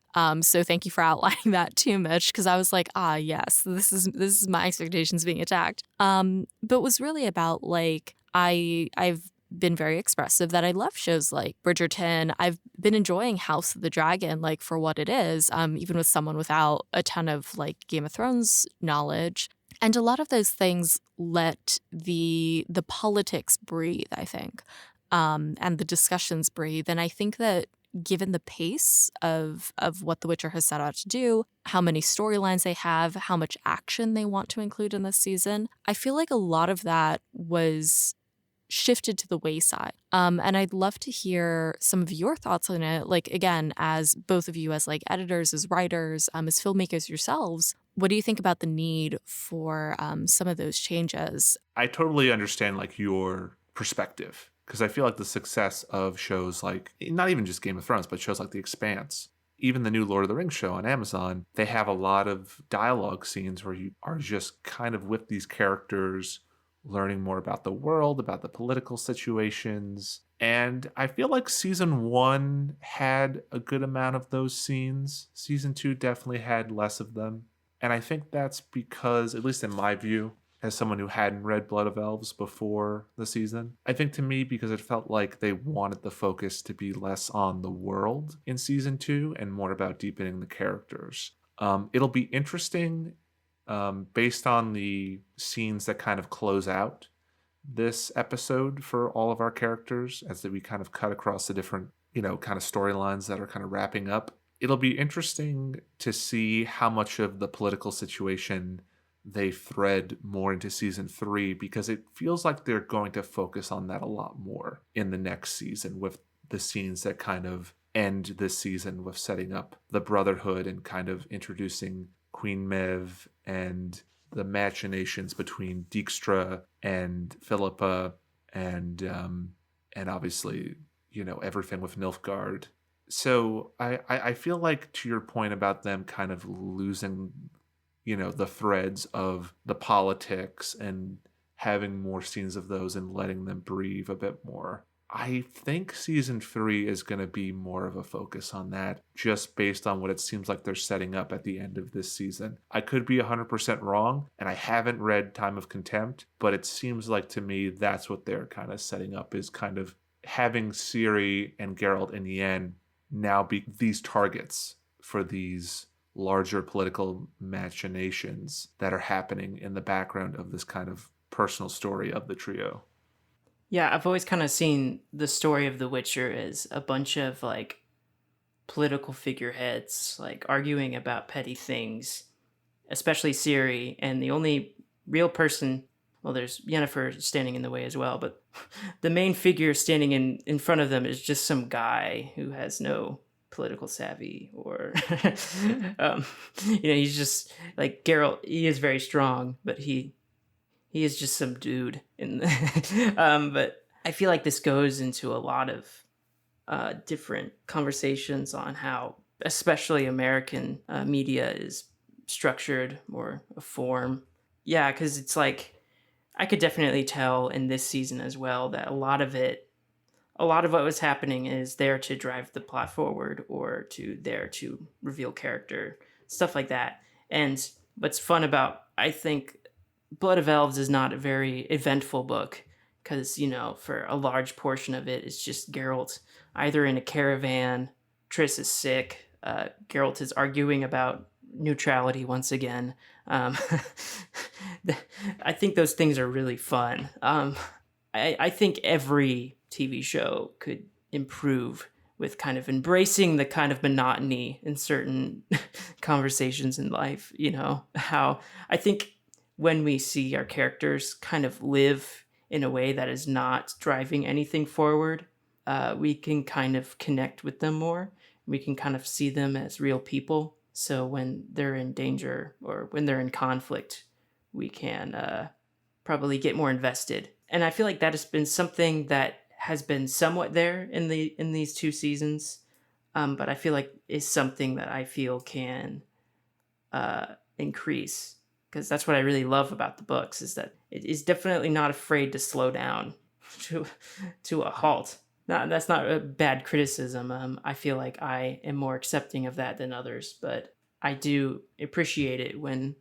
So thank you for outlining that too, Mitch, because I was like, yes, this is my expectations being attacked. But it was really about like I've been very expressive that I love shows like Bridgerton. I've been enjoying House of the Dragon like for what it is, even with someone without a ton of like Game of Thrones knowledge. And a lot of those things let the politics breathe, I think, and the discussions breathe. And I think that given the pace of what The Witcher has set out to do, how many storylines they have, how much action they want to include in this season, I feel like a lot of that was shifted to the wayside. And I'd love to hear some of your thoughts on it. Like, again, as both of you as like editors, as writers, as filmmakers yourselves, what do you think about the need for some of those changes? I totally understand like your perspective, because I feel like the success of shows like, not even just Game of Thrones, but shows like The Expanse, even the new Lord of the Rings show on Amazon, they have a lot of dialogue scenes where you are just kind of with these characters, learning more about the world, about the political situations. And I feel like season 1 had a good amount of those scenes. Season 2 definitely had less of them. And I think that's because, at least in my view, as someone who hadn't read Blood of Elves before the season, I think to me, because it felt like they wanted the focus to be less on the world in season 2 and more about deepening the characters. It'll be interesting based on the scenes that kind of close out this episode for all of our characters, as that we kind of cut across the different, kind of storylines that are kind of wrapping up. It'll be interesting to see how much of the political situation they thread more into season 3, because it feels like they're going to focus on that a lot more in the next season, with the scenes that kind of end this season with setting up the Brotherhood and kind of introducing Queen Maeve and the machinations between Dijkstra and Philippa and obviously, everything with Nilfgaard. So I feel like, to your point about them kind of losing, the threads of the politics and having more scenes of those and letting them breathe a bit more, I think season 3 is going to be more of a focus on that, just based on what it seems like they're setting up at the end of this season. I could be 100% wrong, and I haven't read Time of Contempt, but it seems like to me that's what they're kind of setting up, is kind of having Ciri and Geralt and Yen now be these targets for these larger political machinations that are happening in the background of this kind of personal story of the trio. Yeah, I've always kind of seen the story of The Witcher as a bunch of like political figureheads like arguing about petty things, especially Ciri, and the only real person, well, there's Yennefer standing in the way as well, but the main figure standing in front of them is just some guy who has no political savvy, or he's just like Geralt. He is very strong, but he is just some dude in the but I feel like this goes into a lot of different conversations on how especially American media is structured, or a form. Yeah, because it's like I could definitely tell in this season as well that a lot of what was happening is there to drive the plot forward, or there to reveal character, stuff like that. And what's fun about, I think, Blood of Elves is not a very eventful book, because, for a large portion of it, it's just Geralt either in a caravan, Triss is sick, Geralt is arguing about neutrality once again. I think those things are really fun. I think every TV show could improve with kind of embracing the kind of monotony in certain conversations in life. How I think when we see our characters kind of live in a way that is not driving anything forward, we can kind of connect with them more. We can kind of see them as real people. So when they're in danger or when they're in conflict, we can probably get more invested. And I feel like that has been something that has been somewhat there in these 2 seasons. but I feel like is something that I feel can increase, because that's what I really love about the books, is that it is definitely not afraid to slow down to a halt. That's not a bad criticism. I feel like I am more accepting of that than others, but I do appreciate it when,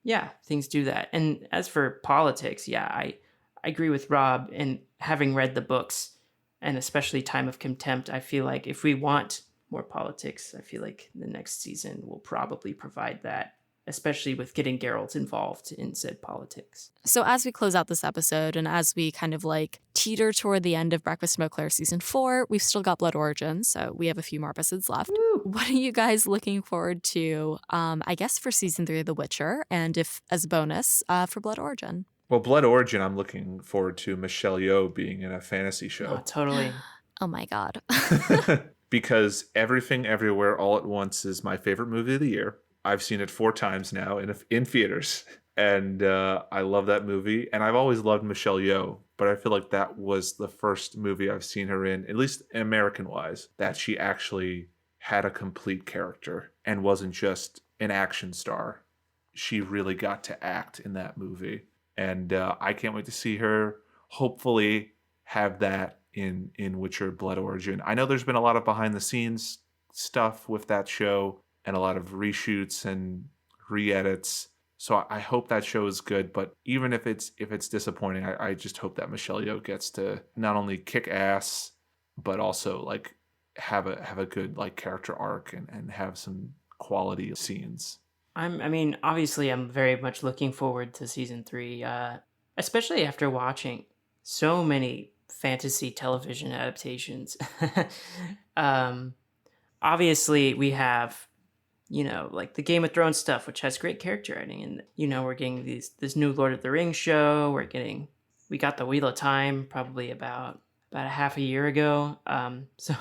yeah, things do that. And as for politics, yeah, I agree with Rob. And having read the books, and especially Time of Contempt, I feel like if we want more politics, I feel like the next season will probably provide that, especially with getting Geralt involved in said politics. So as we close out this episode and as we kind of like teeter toward the end of Breakfast in Beauclair season 4, we've still got Blood Origin, so we have a few more episodes left. Woo! What are you guys looking forward to, I guess, for season 3 of The Witcher, and if as a bonus, for Blood Origin? Well, Blood Origin, I'm looking forward to Michelle Yeoh being in a fantasy show. Oh, totally. Oh my God. Because Everything Everywhere All at Once is my favorite movie of the year. I've seen it 4 times now in theaters, and I love that movie. And I've always loved Michelle Yeoh, but I feel like that was the first movie I've seen her in, at least American-wise, that she actually had a complete character and wasn't just an action star. She really got to act in that movie, and I can't wait to see her hopefully have that in Witcher Blood Origin. I know there's been a lot of behind-the-scenes stuff with that show, and a lot of reshoots and re-edits. So I hope that show is good. But even if it's disappointing, I just hope that Michelle Yeoh gets to not only kick ass, but also like have a good like character arc and have some quality scenes. Obviously, I'm very much looking forward to season 3, especially after watching so many fantasy television adaptations. Obviously, we have, like the Game of Thrones stuff, which has great character writing. And, we're getting this new Lord of the Rings show. We got the Wheel of Time probably about a half a year ago. So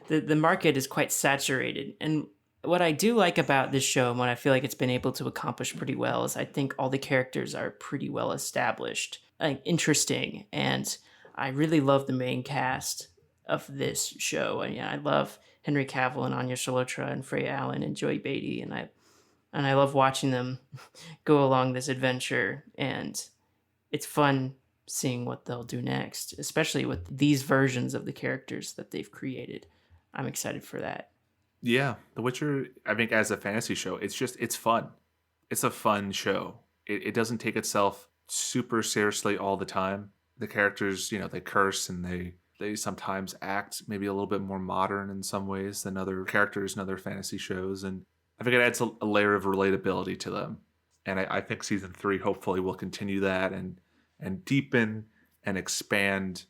the market is quite saturated. And what I do like about this show, and what I feel like it's been able to accomplish pretty well, is I think all the characters are pretty well established, interesting. And I really love the main cast of this show. And I love Henry Cavill and Anya Chalotra and Freya Allen and Joey Beatty, and I love watching them go along this adventure, and it's fun seeing what they'll do next, especially with these versions of the characters that they've created. I'm excited for that. Yeah, The Witcher, I think as a fantasy show, it's fun. It's a fun show. It doesn't take itself super seriously all the time. The characters, they curse and they sometimes act maybe a little bit more modern in some ways than other characters in other fantasy shows. And I think it adds a layer of relatability to them. And I think season 3 hopefully will continue that and deepen and expand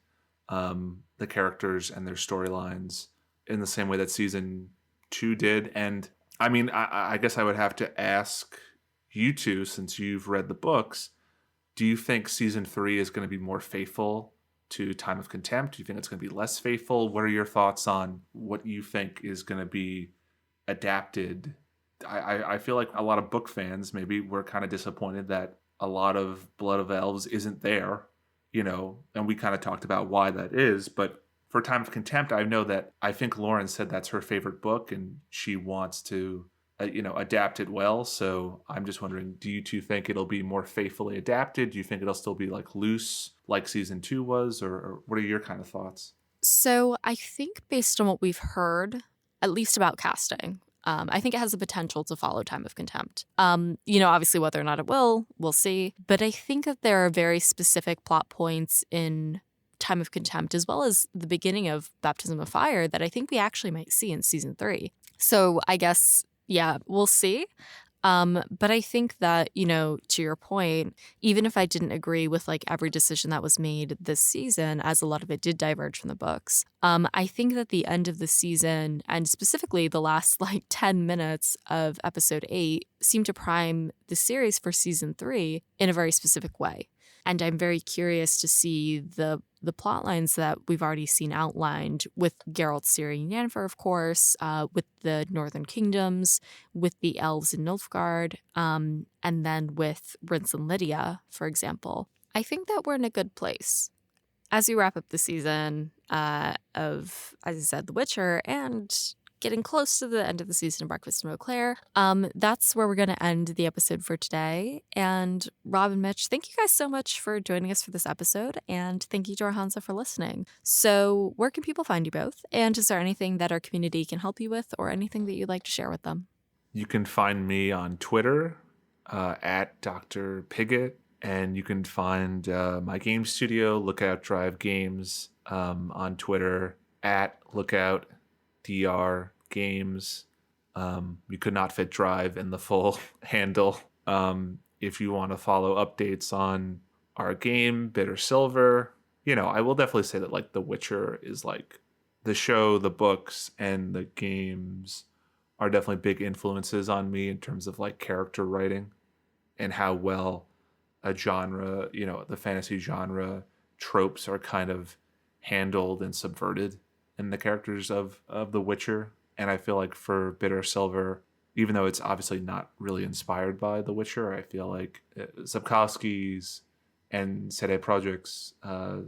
the characters and their storylines in the same way that season 2 did. And I guess I would have to ask you two, since you've read the books, do you think season 3 is going to be more faithful to Time of Contempt? Do you think it's going to be less faithful? What are your thoughts on what you think is going to be adapted? I feel like a lot of book fans maybe were kind of disappointed that a lot of Blood of Elves isn't there, and we kind of talked about why that is. But for Time of Contempt, I think Lauren said that's her favorite book and she wants to adapt it well. So I'm just wondering, do you two think it'll be more faithfully adapted? Do you think it'll still be like loose like season 2 was, or what are your kind of thoughts? So I think based on what we've heard, at least about casting, I think it has the potential to follow Time of Contempt. Obviously whether or not it will, we'll see. But I think that there are very specific plot points in Time of Contempt, as well as the beginning of Baptism of Fire, that I think we actually might see in season 3. So I guess, yeah, we'll see. But I think that, to your point, even if I didn't agree with like every decision that was made this season, as a lot of it did diverge from the books, I think that the end of the season, and specifically the last like 10 minutes of episode 8, seem to prime the series for season 3 in a very specific way. And I'm very curious to see the plot lines that we've already seen outlined with Geralt, Ciri, and Yennefer, of course, with the Northern Kingdoms, with the elves in Nilfgaard, and then with Rince and Lydia, for example. I think that we're in a good place. As we wrap up the season of, as I said, The Witcher, and getting close to the end of the season of Breakfast in Beauclair. That's where we're going to end the episode for today. And Rob and Mitch, thank you guys so much for joining us for this episode. And thank you to our Hanza for listening. So where can people find you both? And is there anything that our community can help you with or anything that you'd like to share with them? You can find me on Twitter at Dr. Pigott. And you can find my game studio, Lookout Drive Games, on Twitter at Lookout DR Games. You could not fit Drive in the full handle. If you want to follow updates on our game, Bitter Silver, I will definitely say that like The Witcher is like the show, the books, and the games are definitely big influences on me in terms of like character writing and how well a genre, the fantasy genre tropes are kind of handled and subverted in the characters of The Witcher. And I feel like for Bitter Silver, even though it's obviously not really inspired by The Witcher, I feel like Sapkowski's and CD Projekt's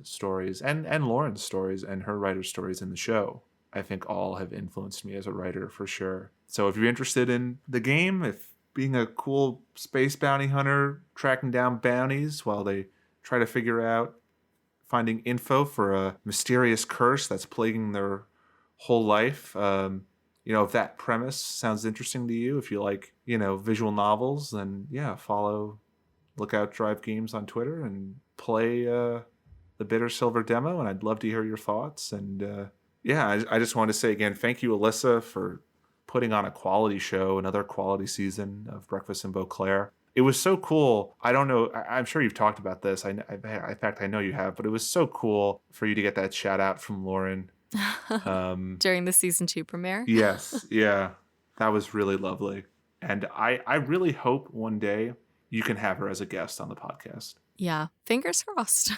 stories and Lauren's stories and her writer's stories in the show, I think all have influenced me as a writer for sure. So if you're interested in the game, if being a cool space bounty hunter, tracking down bounties while they try to figure out finding info for a mysterious curse that's plaguing their whole life. If that premise sounds interesting to you, if you like, visual novels, then yeah, follow Lookout Drive Games on Twitter and play the Bitter Silver demo. And I'd love to hear your thoughts. And I just want to say again, thank you, Alyssa, for putting on a quality show, another quality season of Breakfast in Beauclair. It was so cool. I don't know. I'm sure you've talked about this. In fact, I know you have, but it was so cool for you to get that shout out from Lauren. During the season 2 premiere? Yes. Yeah. That was really lovely. And I really hope one day you can have her as a guest on the podcast. Yeah. Fingers crossed.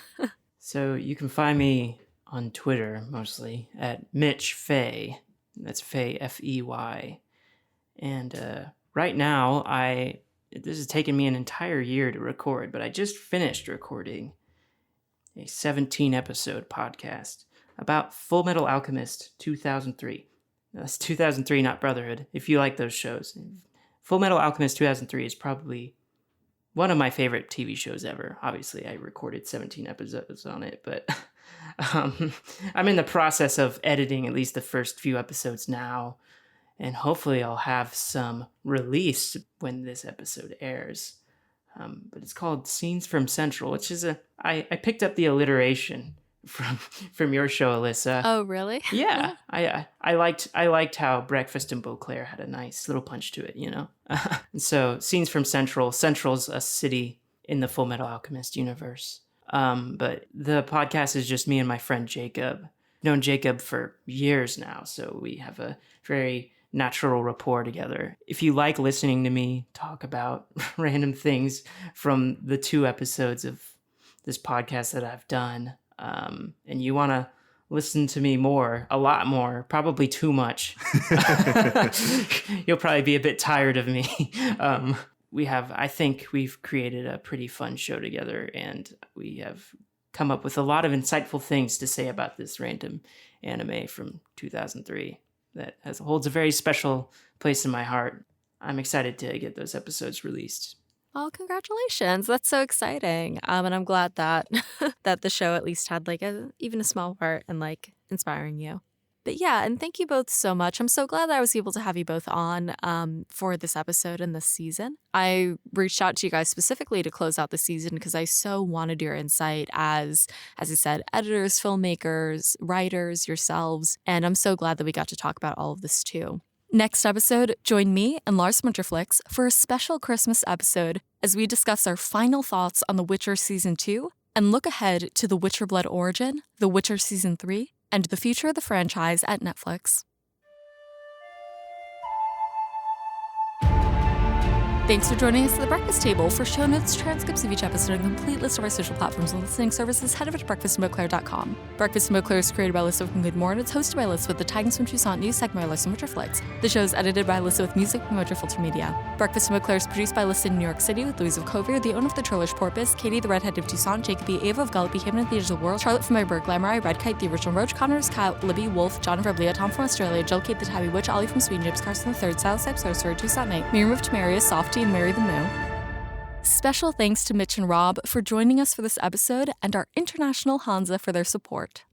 So you can find me on Twitter mostly at Mitch Fey. That's Fey, F-E-Y. And right now, this has taken me an entire year to record, but I just finished recording a 17-episode podcast about Full Metal Alchemist 2003. That's 2003, not Brotherhood, if you like those shows. Full Metal Alchemist 2003 is probably one of my favorite TV shows ever. Obviously, I recorded 17 episodes on it, but I'm in the process of editing at least the first few episodes now, and hopefully I'll have some released when this episode airs. But it's called Scenes from Central, which is I picked up the alliteration from your show, Alyssa. Oh, really? Yeah, I liked how Breakfast in Beauclair had a nice little punch to it, And so Scenes from Central. Central's a city in the Full Metal Alchemist universe. But the podcast is just me and my friend Jacob. I've known Jacob for years now, so we have a very natural rapport together. If you like listening to me talk about random things from the 2 episodes of this podcast that I've done, and you want to listen to me a lot more, probably too much, you'll probably be a bit tired of me. I think we've created a pretty fun show together, and we have come up with a lot of insightful things to say about this random anime from 2003 that holds a very special place in my heart. I'm excited to get those episodes released. Oh, congratulations. That's so exciting. And I'm glad that that the show at least had even a small part in inspiring you. But yeah, and thank you both so much. I'm so glad that I was able to have you both on for this episode and this season. I reached out to you guys specifically to close out the season because I so wanted your insight as I said, editors, filmmakers, writers, yourselves. And I'm so glad that we got to talk about all of this too. Next episode, join me and Lars Winterflix for a special Christmas episode as we discuss our final thoughts on The Witcher Season 2 and look ahead to The Witcher Blood Origin, The Witcher Season 3, and the future of the franchise at Netflix. Thanks for joining us at the breakfast table. For show notes, transcripts of each episode, and a complete list of our social platforms and listening services, head over to breakfastandbeauclair.com. Breakfast and Beauclair is created by Alyssa from GoodMorhen. It's hosted by Alyssa with the Tidings from Toussaint news segment by Alyssa from Winterflix. The show is edited by Alyssa with music from Winterfilter Media. Breakfast and Beauclair is produced by Alyssa in New York City with Louise of Covier, the owner of the Trollish Porpoise, Katie the Redhead of Toussaint, Jacob E. Ava of Gullet, Haven of the Edge of the World, Charlotte from Iberg, Glamorai, Red Kite, the original Roach, Connors, Cat, Libby, Wolf, John from Leah, Tom from Australia, Jill Kate the Tabby Witch, Ollie from Sweden, James Carson III, Silas Type Sorcerer, Toussaint Knight, Miriam of Temeria, Softy, and Mary the Moo. Special thanks to Mitch and Rob for joining us for this episode and our international Hanza for their support.